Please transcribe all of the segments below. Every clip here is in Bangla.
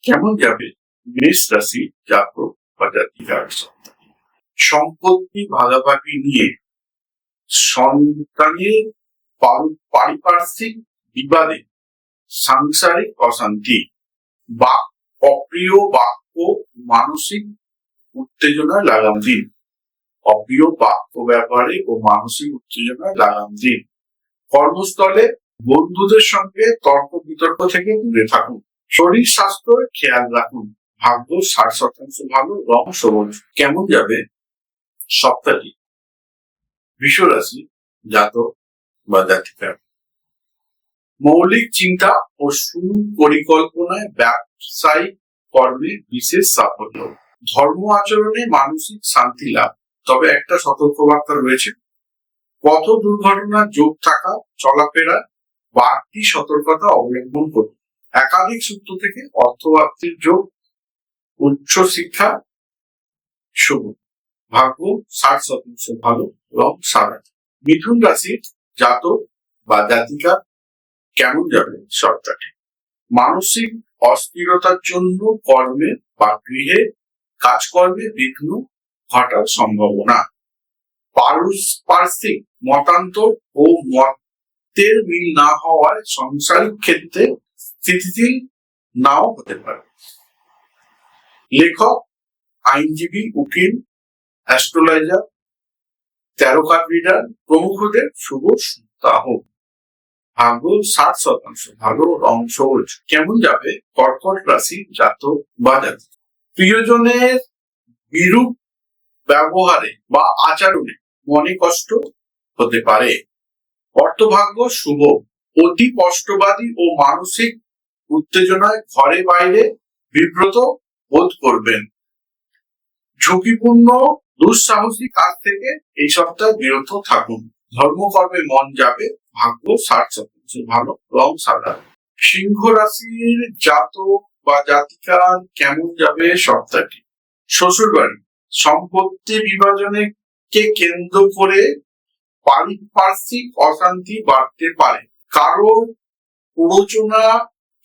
কেমন যাবে মেষ রাশি জাতক বা জাতিকার? সম্পত্তি ভাগাভাগি নিয়ে সন্তানের পারিপার্শ্বিক বিবাদে সাংসারিক অশান্তি বা অপ্রিয় বাক্য মানসিক উত্তেজনায় লাগাম দিন। অপ্রিয় বাক্য ব্যবহারে ও মানসিক উত্তেজনায় লাগাম দিন। কর্মস্থলে বন্ধুদের সঙ্গে তর্ক বিতর্ক থেকে দূরে থাকুন। শরীর স্বাস্থ্য খেয়াল রাখুন। ভাগ্য 60% ভালো, রং সবুজ। কেমন যাবে সপ্তাহটি বৃষ রাশি জাতক বা জাতিকার? মৌলিক চিন্তা ও সুপরিকল্পনায় ব্যবসায়িক কর্মে বিশেষ সাফল্য। ধর্ম আচরণে মানসিক শান্তি লাভ। তবে একটা সতর্কবার্তা রয়েছে, পথ দুর্ঘটনার যোগ থাকা চলাফেরা বাড়তি সতর্কতা অবলম্বন করুন। একাধিক সূত্র থেকে অর্থপ্রাপ্তির যোগ। উচ্চ শিক্ষা শুভ। ভাগ্য 60% ভালো, রং সাদা। মিথুন রাশির জাতক বা জাতিকা কেমন যাবে সপ্তাহটি? মানসিক অস্থিরতার জন্য কর্মে বা গৃহে কাজকর্মে বিঘ্ন ঘটার সম্ভাবনা। পারস্পরিক মতান্তর ও মতের মিল না হওয়ায় সাংসারিক ক্ষেত্রে স্থিতিশীল নাও হতে পারে। লেখক, আইনজীবী, উকিল, অ্যাস্ট্রোলজার, ট্যারো কার্ড রিডার প্রমুখদের শুভ সপ্তাহ। ভাগ্য 60% ভালো, রং সবুজ। কেমন যাবে কর্কট রাশি জাতক বা জাতিকা? প্রিয়জনের বিরূপ ব্যবহারে বা আচরণে মনে কষ্ট হতে পারে। অর্থভাগ্য শুভ। অতি কষ্টবাদী ও মানসিক উত্তেজনায় ঘরে বাইরে বিব্রত বোধ করবেন। ঝুঁকিপূর্ণ দুঃসাহসী কাজ থেকে এই সপ্তাহে বিরত থাকুন। ধর্মকর্মে মন যাবে। ভাগ্য 60% ভালো, রং সাদা। সিংহ রাশির জাতক বা জাতিকার কেমন যাবে সপ্তাহটি? শ্বশুরবাড়ি সম্পত্তি বিভাজনে কে কেন্দ্র করে পারিপার্শ্বিক অশান্তি বাড়তে পারে। কারোর প্ররোচনা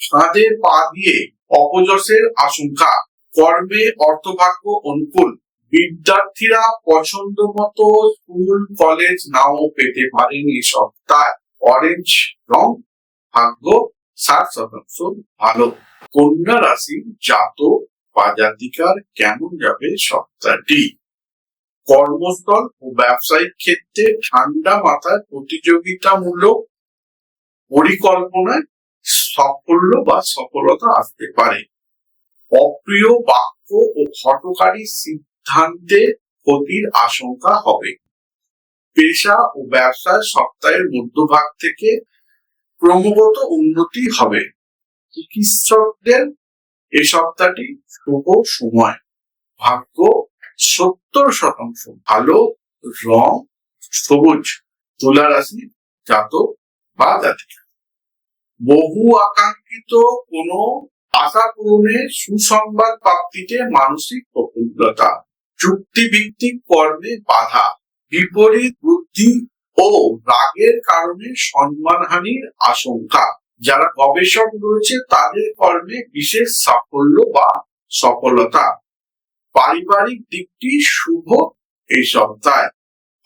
ফাঁদে পা দিয়ে অপযশের আশঙ্কা। কর্মে অর্থভাগ্য অনুকূল। বিদ্যার্থীরা পছন্দ মতো স্কুল কলেজ নাও পেতে পারেন এই সপ্তাহে। অরেঞ্জ রং। ভাগ্য 60% ভালো। কন্যা রাশি জাতক বা জাতিকার কেমন যাবে সপ্তাহটি? কর্মস্থল ও ব্যবসায়িক ক্ষেত্রে ঠান্ডা মাথায় প্রতিযোগিতামূলক পরিকল্পনায় সাফল্য বা সফলতা আসতে পারে। অপ্রিয় বাক্য ও হঠকারী সিদ্ধান্তে ক্ষতির আশঙ্কা হবে। পেশা ও ব্যবসায় সপ্তাহের মধ্যভাগ থেকে ক্রমাগত উন্নতি হবে। চিকিৎসকদের এই সপ্তাহটি শুভ সময়। ভাগ্য 70% ভালো, রং সবুজ। তুলা রাশি জাতক বা জাতিকা? বহু আকাঙ্ক্ষিত কোন আশা পূরণে সুসংবাদ প্রাপ্তিতে মানসিক প্রফুল্লতা। চুক্তিভিত্তিক কর্মে বাধা। বিপরীত বুদ্ধি ও রাগের কারণে সম্মানহানির আশঙ্কা। যারা গবেষক রয়েছে তাদের কর্মে বিশেষ সাফল্য বা সফলতা। পারিবারিক দিকটি শুভ এই সপ্তাহে।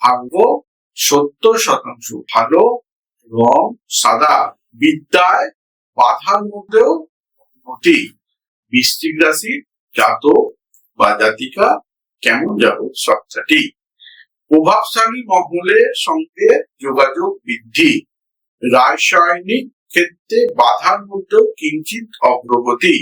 ভাগ্য 70% ভালো, রং সাদা। বিদ্যায় বাধার মধ্যেও উন্নতি। বৃশ্চিক রাশি জাতক বা জাতিকা কেমন যাবে সপ্তাহটি? প্রভাবশালী মহলের সঙ্গে যোগাযোগ বৃদ্ধি। রাসায়নিক ক্ষেত্রে বাধার মধ্যেও কিঞ্চিত অগ্রগতি।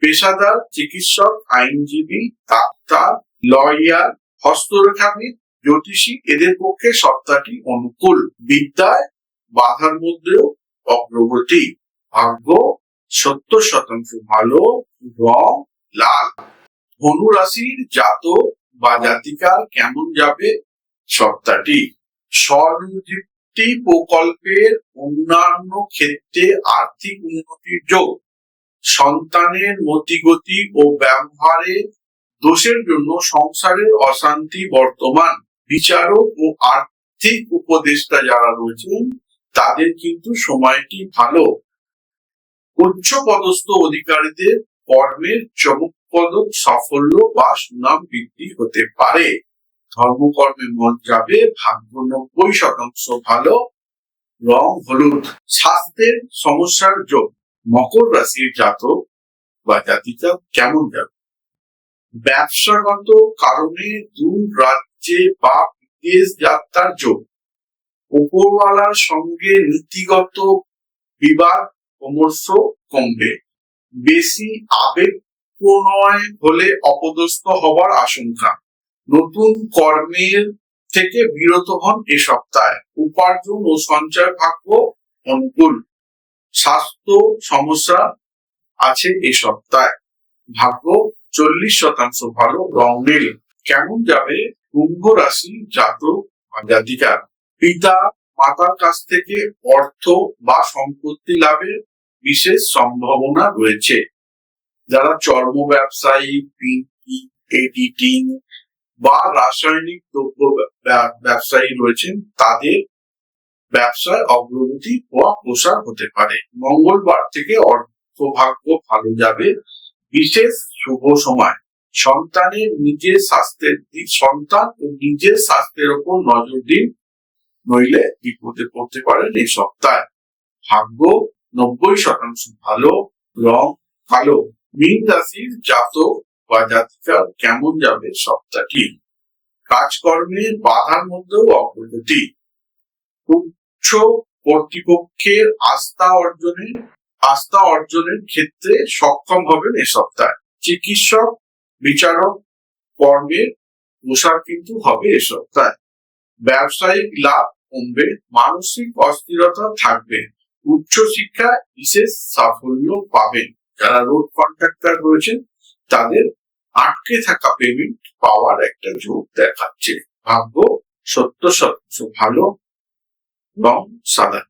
পেশাদার চিকিৎসক, আইনজীবী, ডাক্তার, লয়ার, হস্তরেখাবিদ, জ্যোতিষী এদের পক্ষে সপ্তাহটি অনুকূল। বিদ্যায় বাধার মধ্যেও অগ্রগতি। ভাগ্য 70% ভালো, রং লাল। ধনু রাশির জাতক বা জাতিকার কেমন যাবে সপ্তাহটি? স্বনিযুক্তি প্রকল্পের অন্যান্য ক্ষেত্রে আর্থিক উন্নতির যোগ। সন্তানের মতিগতি ও ব্যবহারে দোষের জন্য সংসারের অশান্তি বর্তমান। বিচারক ও আর্থিক উপদেষ্টা যারা রয়েছেন তাদের কিন্তু সময়টি ভালো। উচ্চ পদস্থ অধিকারীদের কর্মের চমকপ্রদ সাফল্য বা সুনাম বৃদ্ধি হতে পারে। ধর্মকর্মে মন যাবে, ভাগ্য 90% ভালো, রং হলুদ। স্বাস্থ্যের সমস্যার যোগ, মকর রাশির জাতক বা জাতিকা কেমন যাবে? ব্যবসাগত কারণে দূর রাজ্যে বা বিদেশ যাত্রার যোগ। উপরওয়ালার সঙ্গে নীতিগত বিবাদ ক্রমশ কমবে। বেশি আবেগ প্রণয় হলে অপদস্থ হবার আশঙ্কা। নতুন কর্মের থেকে বিরত হন এ সপ্তাহে। উপার্জন ও সঞ্চয় ভাগ্য অনুকূল। স্বাস্থ্য সমস্যা আছে এ সপ্তাহে। ভাগ্য 40% ভালো, রং নীল। কেমন যাবে কুম্ভ রাশি জাতক বা জাতিকার? পিতা মাতার কাছ থেকে অর্থ বা সম্পত্তি লাভের বিশেষ সম্ভাবনা রয়েছে। যারা চর্ম ব্যবসায়ী, প্রিন্টিং, এডিটিং বা রাসায়নিক দ্রব্য ব্যবসায়ী রয়েছেন, তাদের ব্যবসায় অগ্রগতি বা প্রসার হতে পারে। মঙ্গলবার থেকে অর্থভাগ্য ভালো যাবে। বিশেষ শুভ সময়। সন্তান ও নিজের স্বাস্থ্যের উপর নজর দিন, নইলে বিপদে পড়তে পারেন এই সপ্তাহে। ভাগ্য 90% ভালো, রং কালো। মীন রাশির জাতক বা জাতিকার কেমন যাবে সপ্তাহটি? কাজকর্মে বাধার মধ্যেও অগ্রগতি। উচ্চ কর্তৃপক্ষের আস্থা অর্জনের ক্ষেত্রে সক্ষম হবেন এ সপ্তাহে। চিকিৎসক, বিচারক কর্মের প্রসার কিন্তু হবে এ সপ্তাহে। ব্যবসায়িক লাভ কমবে, মানসিক অস্থিরতা থাকবে। উচ্চ শিক্ষায় বিশেষ সাফল্য পাবেন। যারা রোড কন্ট্রাক্টর রয়েছেন, তাদের আটকে থাকা পেমেন্ট পাওয়ার একটা যোগ দেখাচ্ছে। ভাগ্য 70% ভালো, রং সাদা।